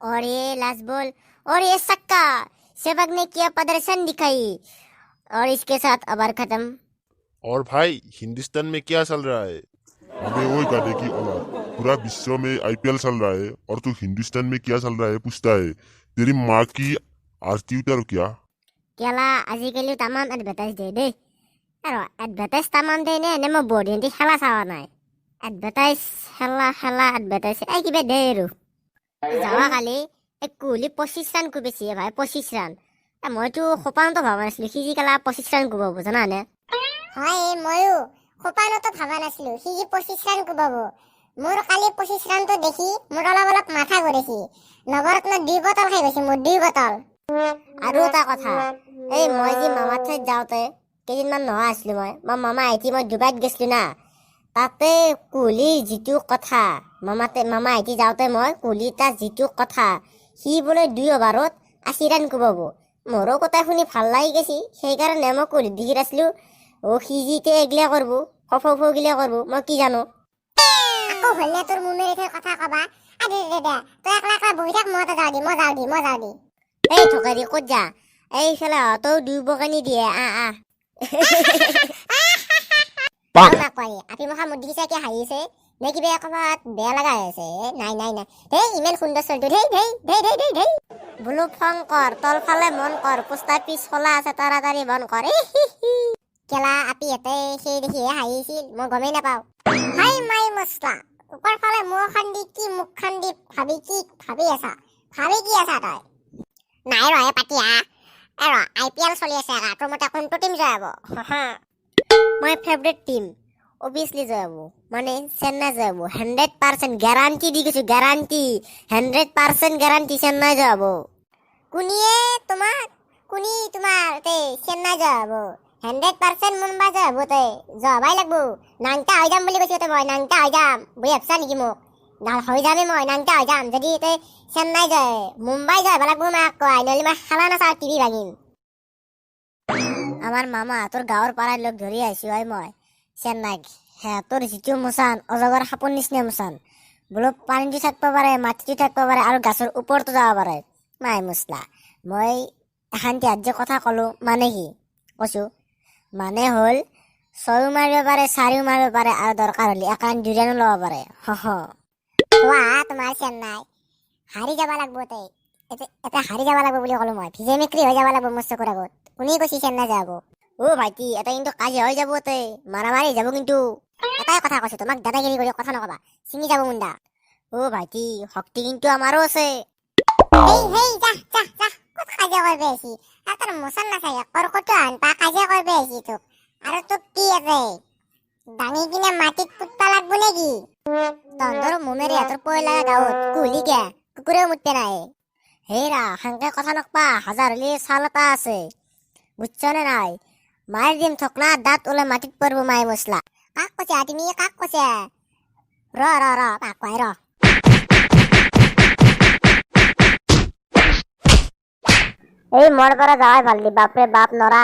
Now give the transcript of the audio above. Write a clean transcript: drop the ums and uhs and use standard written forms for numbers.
और ये last ball और ये छक्का। सेवक ने किया प्रदर्शन दिखाई और इसके साथ ओवर खत्म। और भाई हिंदुस्तान में क्या चल रहा है? अबे ओए गाधे की औलाद, पूरा विश्व में आईपीएल चल रहा है और तू हिंदुस्तान में क्या चल रहा है पूछता है। तेरी माँ की आरती उतारो क्या? केला आजिकाली तमाम एडभार्टाइज दे दे और एडभार्टाइज तमाम दे ने मैं बोर्ड हिंदी खेला चावा নাই एडभार्टाइज खेला खेला एडभार्टाइज এই কিবা দে আৰু যাৱা কালি এক কোহলি 25 রান কুবেছে ভাই 25 রান মইতো খপানতো ভাবা নাছিলো সি যি কেলা 25 রান কুবাব জানানে হয় ময়ো খপানতো ভাবা নাছিলো সি যি 25 রান কুবাব মোৰ কালি 25 ৰানটো দেখি মোৰ অলপ মাথা ঘূৰিছি নগৰত্ন 2 বটল খাই গৈছে মোৰ 2 বটল আৰু এটা কথা এই মই যি মামাৰ ঠাইত যাওঁতে কেইদিনমান নহয় আছিলো মই মামা আইতি মই ডুবাইত গৈছিলো না তাতে কোহলিৰ যিটো কথা মামা আইতি যাওঁতে মই কোহলিৰ তাৰ যিটো কথা সি বোলে 2 অভাৰত 80 ৰান কুবাব মোৰো কথা শুনি ভাল লাগি গৈছি সেইকাৰণে মই কোহলিক দেখি আছিলো ও সি যিতে এগিলা কৰিব ফফ গিলা কৰিব মই কি জানো আকৌ হলে তোৰ মুমেৰে কথা কবা আৰে দে তই একলা বহি থাক মই যাওঁ দি এই ঠকাৰি ক'ত যা এই ফেলা তই দুই বগানি দিয়ে আ আপি মখা মুখ দেখিছা কি হাঁহিছে নে কিবা অকণমান বেয়া লগা হৈছে নাই হেই ইমান সুন্দৰ চলটো ধেই বোলো ফোন কৰ তলফালে মন কৰ পোষ্টাৰ পিছ খোলা আছে তাড়াতাড়ি বন্ধ কৰ কেলা আপি এতে সেই দেখিহে হাঁহিছিল মই গমেই নাপাওঁ হাই মাই মছলা ওপৰ ফালে মুখখন দি কি মুখখন দি ভাবি কি আছা তই নাই ৰহে পাতিয়া আইপিএল চলি আছে তোৰ মতে কোনটো টিম জয়াব মাই ফেভাৰিট টিম অবভিয়াসলি জয়াব মানে চেন্নাই জয়াব 100% গ্যাৰান্টি দি গৈছো গ্যাৰান্টি 100% গ্যাৰান্টি চেন্নাই জয়াব কোনি তোমাৰ তে চেন্নাই জয়াব 100% মুম্বাই জয়াব তে জয়াবাই লাগব নাংটা হৈ যাম বুলি কৈছো তে মই নাংটা হৈ যাম বই আপছা নেকি মোক হৈ যামে মই নাংটা হৈ যাম যদি তে চেন্নাই যায় মুম্বাই যাব লাগব মাক কয় নহলে মই খেলা নাচাওঁ টিভি ভাঙিম আমার মামা তোর গাঁৱৰ পাড়াৰ লোক ধৰি আইছো মই চেন্নাইক হ্যাঁ তোৰ যিটো মুচান অজগৰ সাপৰ নিচিনা মুচান বোলো পানীটো থাকিব পাৰে মাটিটো থাকিব পাৰে আৰু গাছৰ ওপৰতো যাব পাৰে মাই মুছলা মই এখান্তি আজ কথা কলো মানে কি কৈছো মানে হল 6 মাৰিব পাৰে 4 মাৰিব পাৰে আৰু দৰকাৰ হলে একান 2 ৰানো ল'ব পাৰে তোমাৰ চেন্নাই হাৰি যাব লাগব এটা হাৰি যাব লাগব বুলি কলো মই ভিজে মেক্ৰি হৈ যাব লাগব মোৰ চকুৰ আগত কোনে কৈছে চেন্নাই যাব ও ভাইটি এটা কিন্তু কাজিয়া হৈ যাব তে মারামারি যাব কিন্তু এটাই কথা কৈছো তোমাক দাদাগিরি কৰি কথা নকবা চিঙি যাব মুণ্ডা ও ভাইটি শক্তি কিন্তু আমাৰো আছে হেই যা কত কাজিয়া করবে আছি আর তোর মোশন না চাই কর্কট আন পা কাজিয়া করবে আছি তোক আর তোক কি আছে দাঙি কিনে মাটিত পুতপা লাগবো নাকি তন্দর মুমেরে তোর পয় লাগা গাঁৱত কুলি কে কুকুৰেও মুততে নাই হেৰা হাংকে কথা নকবা হাজার হলে চাল এটা আছে বুঝছনে নাই মায়ের দিম থকনা দাঁত ওলে মাটিত পড়ব মায়ে মশলা কাক কছে তুমি কাক কছে র পাক কয় র এই মর করা যাওয়াই ভালদি বাপরে বাপ নরা